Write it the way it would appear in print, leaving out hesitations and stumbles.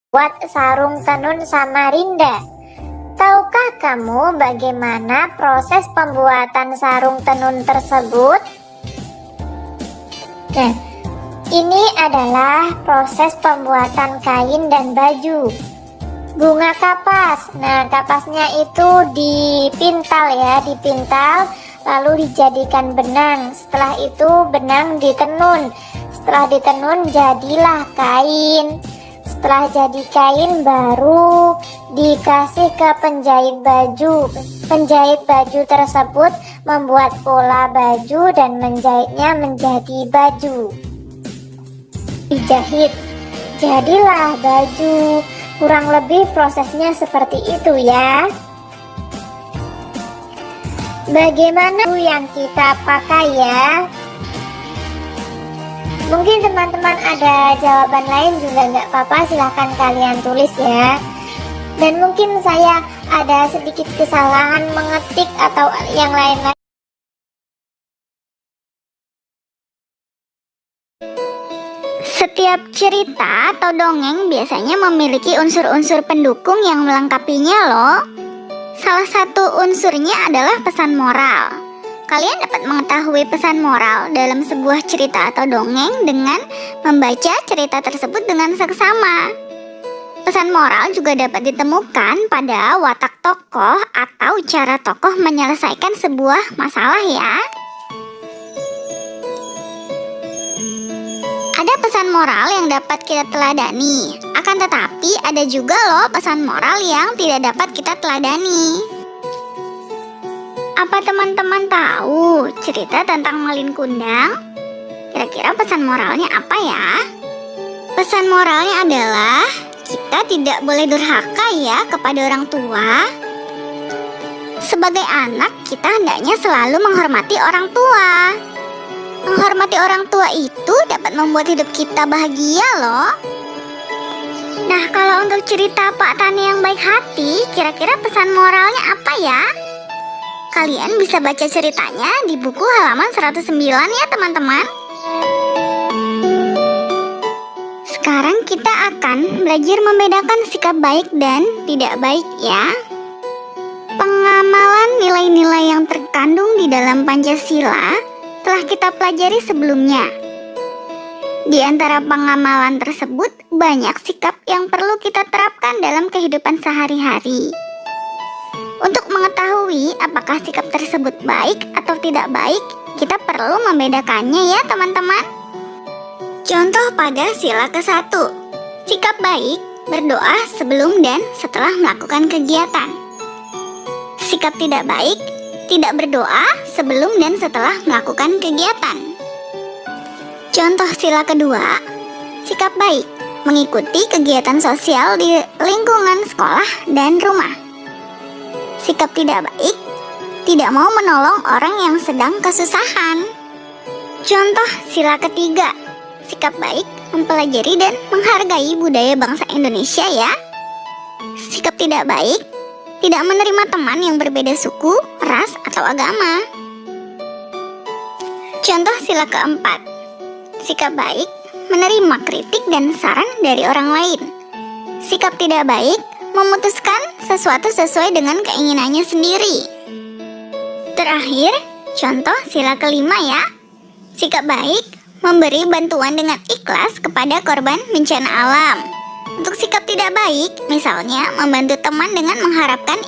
Buat sarung tenun Samarinda. Tahukah kamu bagaimana proses pembuatan sarung tenun tersebut? Nah, ini adalah proses pembuatan kain dan baju. Bunga kapas. Nah, kapasnya itu dipintal lalu dijadikan benang. Setelah itu benang ditenun. Setelah ditenun jadilah kain. Setelah jadi kain baru dikasih ke penjahit baju. Penjahit baju tersebut membuat pola baju dan menjahitnya menjadi baju. Dijahit, jadilah baju. Kurang lebih prosesnya seperti itu ya. Bagaimana yang kita pakai ya? Mungkin teman-teman ada jawaban lain juga nggak apa-apa, silahkan kalian tulis ya. Dan mungkin saya ada sedikit kesalahan mengetik atau yang lain-lain. Setiap cerita atau dongeng biasanya memiliki unsur-unsur pendukung yang melengkapinya loh. Salah satu unsurnya adalah pesan moral. Kalian dapat mengetahui pesan moral dalam sebuah cerita atau dongeng dengan membaca cerita tersebut dengan seksama. Pesan moral juga dapat ditemukan pada watak tokoh atau cara tokoh menyelesaikan sebuah masalah ya. Ada pesan moral yang dapat kita teladani, akan tetapi ada juga loh pesan moral yang tidak dapat kita teladani. Apa teman-teman tahu cerita tentang Malin Kundang? Kira-kira pesan moralnya apa ya? Pesan moralnya adalah kita tidak boleh durhaka ya kepada orang tua. Sebagai anak, kita hendaknya selalu menghormati orang tua. Menghormati orang tua itu dapat membuat hidup kita bahagia loh. Nah, kalau untuk cerita Pak Tani yang baik hati, kira-kira pesan moralnya apa ya? Kalian bisa baca ceritanya di buku halaman 109 ya teman-teman. Sekarang kita akan belajar membedakan sikap baik dan tidak baik ya. Pengamalan nilai-nilai yang terkandung di dalam Pancasila telah kita pelajari sebelumnya. Di antara pengamalan tersebut banyak sikap yang perlu kita terapkan dalam kehidupan sehari-hari. Untuk mengetahui apakah sikap tersebut baik atau tidak baik, kita perlu membedakannya ya teman-teman. Contoh pada sila ke-1. Sikap baik, berdoa sebelum dan setelah melakukan kegiatan. Sikap tidak baik, tidak berdoa sebelum dan setelah melakukan kegiatan. Contoh sila kedua. Sikap baik, mengikuti kegiatan sosial di lingkungan sekolah dan rumah. Sikap tidak baik, tidak mau menolong orang yang sedang kesusahan. Contoh sila ketiga. Sikap baik, mempelajari dan menghargai budaya bangsa Indonesia ya. Sikap tidak baik, tidak menerima teman yang berbeda suku, ras, atau agama. Contoh sila keempat. Sikap baik, menerima kritik dan saran dari orang lain. Sikap tidak baik, memutuskan sesuatu sesuai dengan keinginannya sendiri. Terakhir, contoh sila kelima ya. Sikap baik, memberi bantuan dengan ikhlas kepada korban bencana alam. Untuk sikap tidak baik, misalnya membantu teman dengan mengharapkan